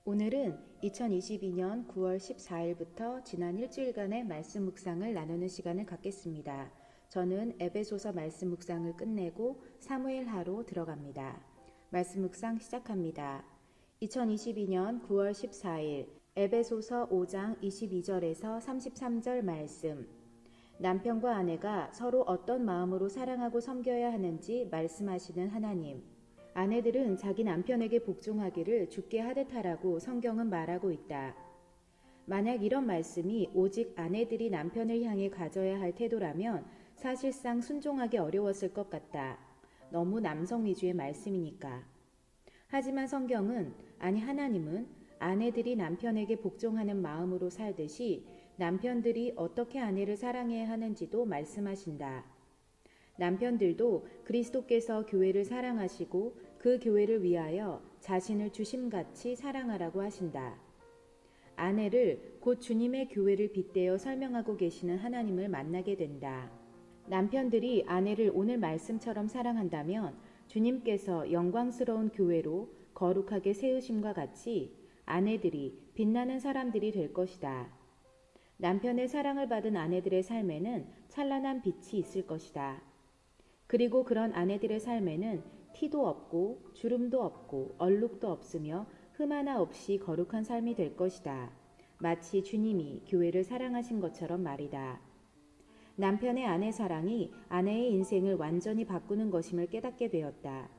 오늘은 2022년 9월 14일부터 지난 일주일간의 말씀 묵상을 나누는 시간을 갖겠습니다. 저는 에베소서 말씀 묵상을 끝내고 사무엘하로 들어갑니다. 말씀 묵상 시작합니다. 2022년 9월 14일 에베소서 5장 22절에서 33절 말씀. 남편과 아내가 서로 어떤 마음으로 사랑하고 섬겨야 하는지 말씀하시는 하나님. 아내들은 자기 남편에게 복종하기를 주께 하듯 하라고 성경은 말하고 있다. 만약 이런 말씀이 오직 아내들이 남편을 향해 가져야 할 태도라면 사실상 순종하기 어려웠을 것 같다. 너무 남성 위주의 말씀이니까. 하지만 성경은, 아니 하나님은 아내들이 남편에게 복종하는 마음으로 살듯이 남편들이 어떻게 아내를 사랑해야 하는지도 말씀하신다. 남편들도 그리스도께서 교회를 사랑하시고 그 교회를 위하여 자신을 주심같이 사랑하라고 하신다. 아내를 곧 주님의 교회를 빗대어 설명하고 계시는 하나님을 만나게 된다. 남편들이 아내를 오늘 말씀처럼 사랑한다면 주님께서 영광스러운 교회로 거룩하게 세우심과 같이 아내들이 빛나는 사람들이 될 것이다. 남편의 사랑을 받은 아내들의 삶에는 찬란한 빛이 있을 것이다. 그리고 그런 아내들의 삶에는 티도 없고 주름도 없고 얼룩도 없으며 흠 하나 없이 거룩한 삶이 될 것이다. 마치 주님이 교회를 사랑하신 것처럼 말이다. 남편의 아내 사랑이 아내의 인생을 완전히 바꾸는 것임을 깨닫게 되었다.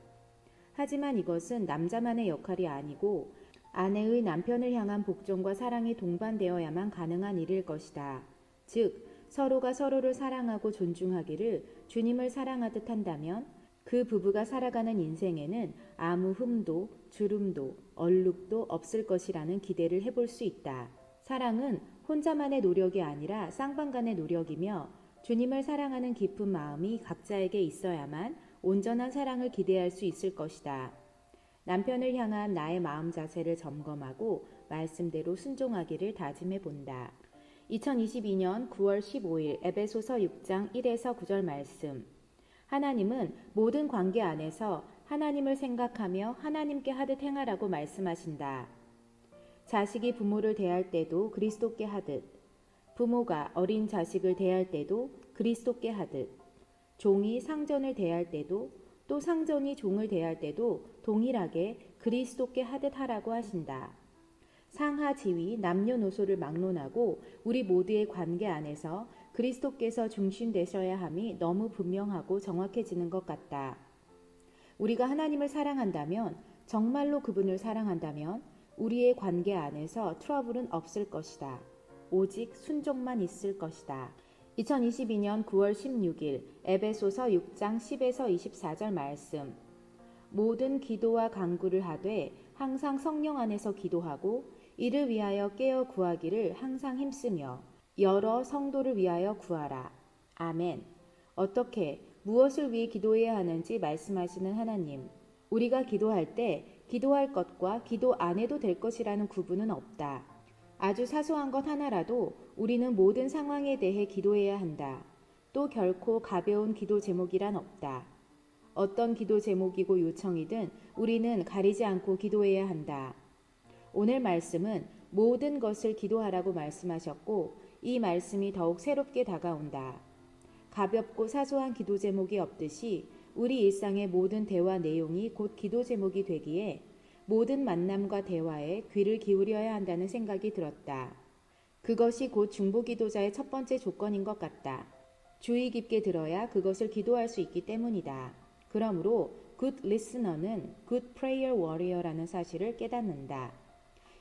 하지만 이것은 남자만의 역할이 아니고 아내의 남편을 향한 복종과 사랑이 동반되어야만 가능한 일일 것이다. 즉, 서로가 서로를 사랑하고 존중하기를 주님을 사랑하듯 한다면 그 부부가 살아가는 인생에는 아무 흠도 주름도 얼룩도 없을 것이라는 기대를 해볼 수 있다. 사랑은 혼자만의 노력이 아니라 쌍방간의 노력이며 주님을 사랑하는 깊은 마음이 각자에게 있어야만 온전한 사랑을 기대할 수 있을 것이다. 남편을 향한 나의 마음 자세를 점검하고 말씀대로 순종하기를 다짐해 본다. 2022년 9월 15일 에베소서 6장 1에서 9절 말씀. 하나님은 모든 관계 안에서 하나님을 생각하며 하나님께 하듯 행하라고 말씀하신다. 자식이 부모를 대할 때도 그리스도께 하듯, 부모가 어린 자식을 대할 때도 그리스도께 하듯, 종이 상전을 대할 때도 또 상전이 종을 대할 때도 동일하게 그리스도께 하듯 하라고 하신다. 상하 지위 남녀노소를 막론하고 우리 모두의 관계 안에서 그리스도께서 중심 되셔야 함이 너무 분명하고 정확해지는 것 같다. 우리가 하나님을 사랑한다면, 정말로 그분을 사랑한다면 우리의 관계 안에서 트러블은 없을 것이다. 오직 순종만 있을 것이다. 2022년 9월 16일 에베소서 6장 10에서 24절 말씀. 모든 기도와 간구를 하되 항상 성령 안에서 기도하고 이를 위하여 깨어 구하기를 항상 힘쓰며 여러 성도를 위하여 구하라. 아멘. 어떻게 무엇을 위해 기도해야 하는지 말씀하시는 하나님. 우리가 기도할 때 기도할 것과 기도 안 해도 될 것이라는 구분은 없다. 아주 사소한 것 하나라도 우리는 모든 상황에 대해 기도해야 한다. 또 결코 가벼운 기도 제목이란 없다. 어떤 기도 제목이고 요청이든 우리는 가리지 않고 기도해야 한다. 오늘 말씀은 모든 것을 기도하라고 말씀하셨고 이 말씀이 더욱 새롭게 다가온다. 가볍고 사소한 기도 제목이 없듯이 우리 일상의 모든 대화 내용이 곧 기도 제목이 되기에 모든 만남과 대화에 귀를 기울여야 한다는 생각이 들었다. 그것이 곧 중보기도자의 첫 번째 조건인 것 같다. 주의 깊게 들어야 그것을 기도할 수 있기 때문이다. 그러므로 good listener는 good prayer warrior라는 사실을 깨닫는다.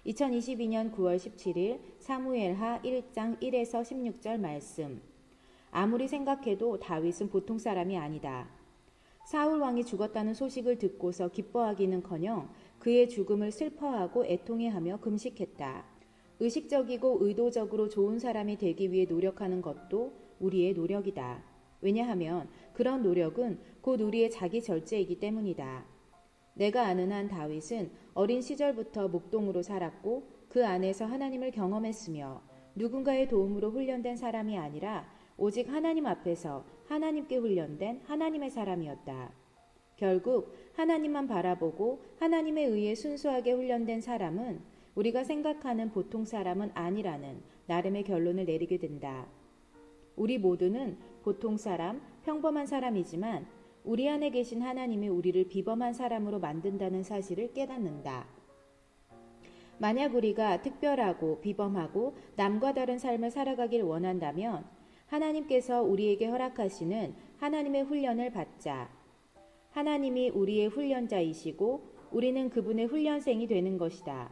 2022년 9월 17일 사무엘하 1장 1에서 16절 말씀. 아무리 생각해도 다윗은 보통 사람이 아니다. 사울 왕이 죽었다는 소식을 듣고서 기뻐하기는커녕 그의 죽음을 슬퍼하고 애통해하며 금식했다. 의식적이고 의도적으로 좋은 사람이 되기 위해 노력하는 것도 우리의 노력이다. 왜냐하면 그런 노력은 곧 우리의 자기 절제이기 때문이다. 내가 아는 한 다윗은 어린 시절부터 목동으로 살았고 그 안에서 하나님을 경험했으며 누군가의 도움으로 훈련된 사람이 아니라 오직 하나님 앞에서 하나님께 훈련된 하나님의 사람이었다. 결국 하나님만 바라보고 하나님에 의해 순수하게 훈련된 사람은 우리가 생각하는 보통 사람은 아니라는 나름의 결론을 내리게 된다. 우리 모두는 보통 사람, 평범한 사람이지만 우리 안에 계신 하나님이 우리를 비범한 사람으로 만든다는 사실을 깨닫는다. 만약 우리가 특별하고 비범하고 남과 다른 삶을 살아가길 원한다면 하나님께서 우리에게 허락하시는 하나님의 훈련을 받자. 하나님이 우리의 훈련자이시고 우리는 그분의 훈련생이 되는 것이다.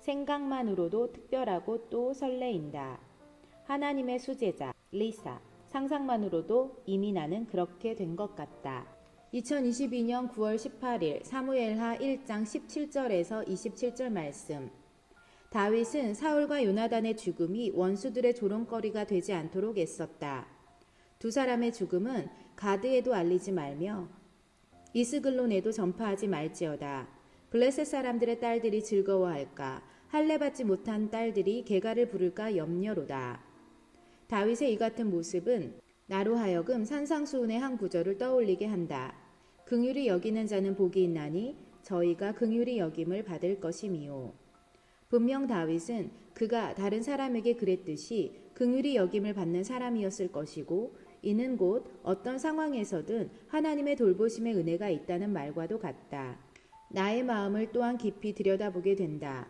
생각만으로도 특별하고 또 설레인다. 하나님의 수제자 리사. 상상만으로도 이미 나는 그렇게 된 것 같다. 2022년 9월 18일 사무엘하 1장 17절에서 27절 말씀. 다윗은 사울과 요나단의 죽음이 원수들의 조롱거리가 되지 않도록 애썼다. 두 사람의 죽음은 가드에도 알리지 말며 이스글론에도 전파하지 말지어다. 블레셋 사람들의 딸들이 즐거워할까? 할례받지 못한 딸들이 개가를 부를까 염려로다. 다윗의 이 같은 모습은 나로 하여금 산상수훈의 한 구절을 떠올리게 한다. 긍휼히 여기는 자는 복이 있나니 저희가 긍휼히 여김을 받을 것이미요. 분명 다윗은 그가 다른 사람에게 그랬듯이 긍휼히 여김을 받는 사람이었을 것이고 이는 곧 어떤 상황에서든 하나님의 돌보심의 은혜가 있다는 말과도 같다. 나의 마음을 또한 깊이 들여다보게 된다.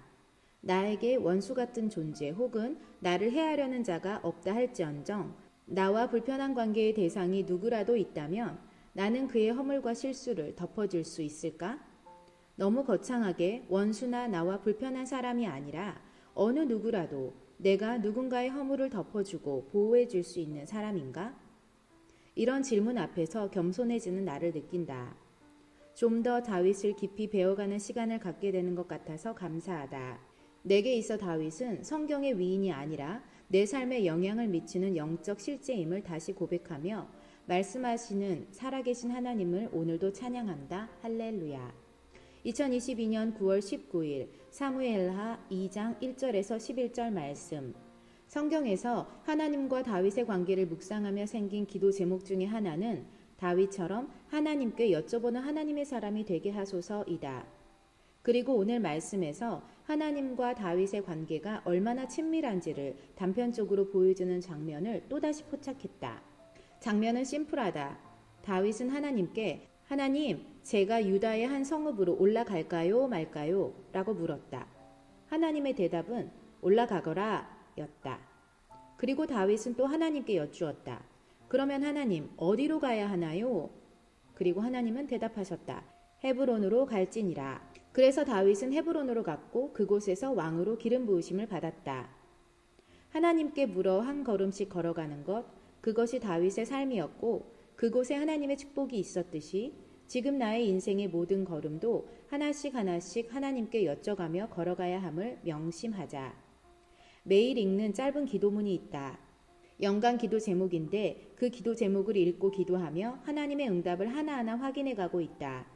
나에게 원수 같은 존재 혹은 나를 해하려는 자가 없다 할지언정 나와 불편한 관계의 대상이 누구라도 있다면 나는 그의 허물과 실수를 덮어줄 수 있을까? 너무 거창하게 원수나 나와 불편한 사람이 아니라 어느 누구라도 내가 누군가의 허물을 덮어주고 보호해줄 수 있는 사람인가? 이런 질문 앞에서 겸손해지는 나를 느낀다. 좀 더 다윗을 깊이 배워가는 시간을 갖게 되는 것 같아서 감사하다. 내게 있어 다윗은 성경의 위인이 아니라 내 삶에 영향을 미치는 영적 실제임을 다시 고백하며 말씀하시는 살아계신 하나님을 오늘도 찬양한다. 할렐루야. 2022년 9월 19일 사무엘하 2장 1절에서 11절 말씀. 성경에서 하나님과 다윗의 관계를 묵상하며 생긴 기도 제목 중에 하나는 다윗처럼 하나님께 여쭤보는 하나님의 사람이 되게 하소서이다. 그리고 오늘 말씀에서 하나님과 다윗의 관계가 얼마나 친밀한지를 단편적으로 보여주는 장면을 또다시 포착했다. 장면은 심플하다. 다윗은 하나님께 하나님, 제가 유다의 한 성읍으로 올라갈까요 말까요? 라고 물었다. 하나님의 대답은 올라가거라 였다. 그리고 다윗은 또 하나님께 여쭈었다. 그러면 하나님, 어디로 가야 하나요? 그리고 하나님은 대답하셨다. 헤브론으로 갈지니라. 그래서 다윗은 헤브론으로 갔고 그곳에서 왕으로 기름 부으심을 받았다. 하나님께 물어 한 걸음씩 걸어가는 것, 그것이 다윗의 삶이었고 그곳에 하나님의 축복이 있었듯이 지금 나의 인생의 모든 걸음도 하나씩 하나씩 하나님께 여쭤가며 걸어가야 함을 명심하자. 매일 읽는 짧은 기도문이 있다. 연간 기도 제목인데 그 기도 제목을 읽고 기도하며 하나님의 응답을 하나하나 확인해 가고 있다.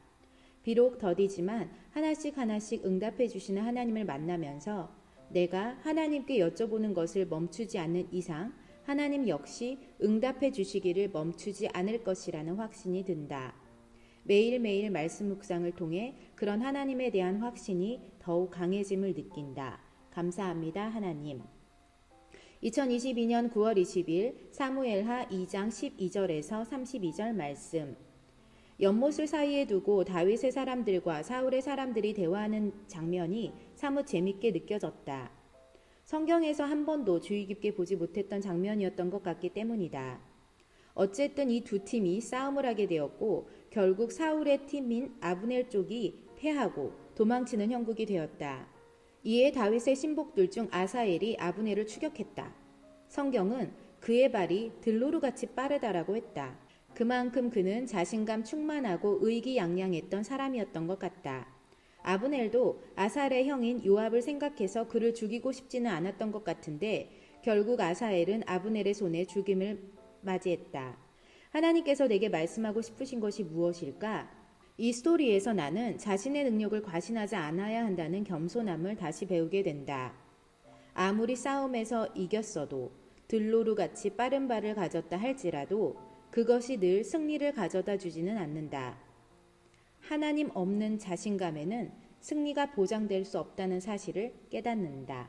비록 더디지만 하나씩 하나씩 응답해 주시는 하나님을 만나면서 내가 하나님께 여쭤보는 것을 멈추지 않는 이상 하나님 역시 응답해 주시기를 멈추지 않을 것이라는 확신이 든다. 매일매일 말씀 묵상을 통해 그런 하나님에 대한 확신이 더욱 강해짐을 느낀다. 감사합니다, 하나님. 2022년 9월 20일 사무엘하 2장 12절에서 32절 말씀. 연못을 사이에 두고 다윗의 사람들과 사울의 사람들이 대화하는 장면이 사뭇 재밌게 느껴졌다. 성경에서 한 번도 주의 깊게 보지 못했던 장면이었던 것 같기 때문이다. 어쨌든 이 두 팀이 싸움을 하게 되었고 결국 사울의 팀인 아브넬 쪽이 패하고 도망치는 형국이 되었다. 이에 다윗의 신복들 중 아사엘이 아브넬을 추격했다. 성경은 그의 발이 들로루같이 빠르다라고 했다. 그만큼 그는 자신감 충만하고 의기양양했던 사람이었던 것 같다. 아브넬도 아사엘의 형인 요압을 생각해서 그를 죽이고 싶지는 않았던 것 같은데 결국 아사엘은 아브넬의 손에 죽임을 맞이했다. 하나님께서 내게 말씀하고 싶으신 것이 무엇일까? 이 스토리에서 나는 자신의 능력을 과신하지 않아야 한다는 겸손함을 다시 배우게 된다. 아무리 싸움에서 이겼어도 들로루같이 빠른 발을 가졌다 할지라도 그것이 늘 승리를 가져다 주지는 않는다. 하나님 없는 자신감에는 승리가 보장될 수 없다는 사실을 깨닫는다.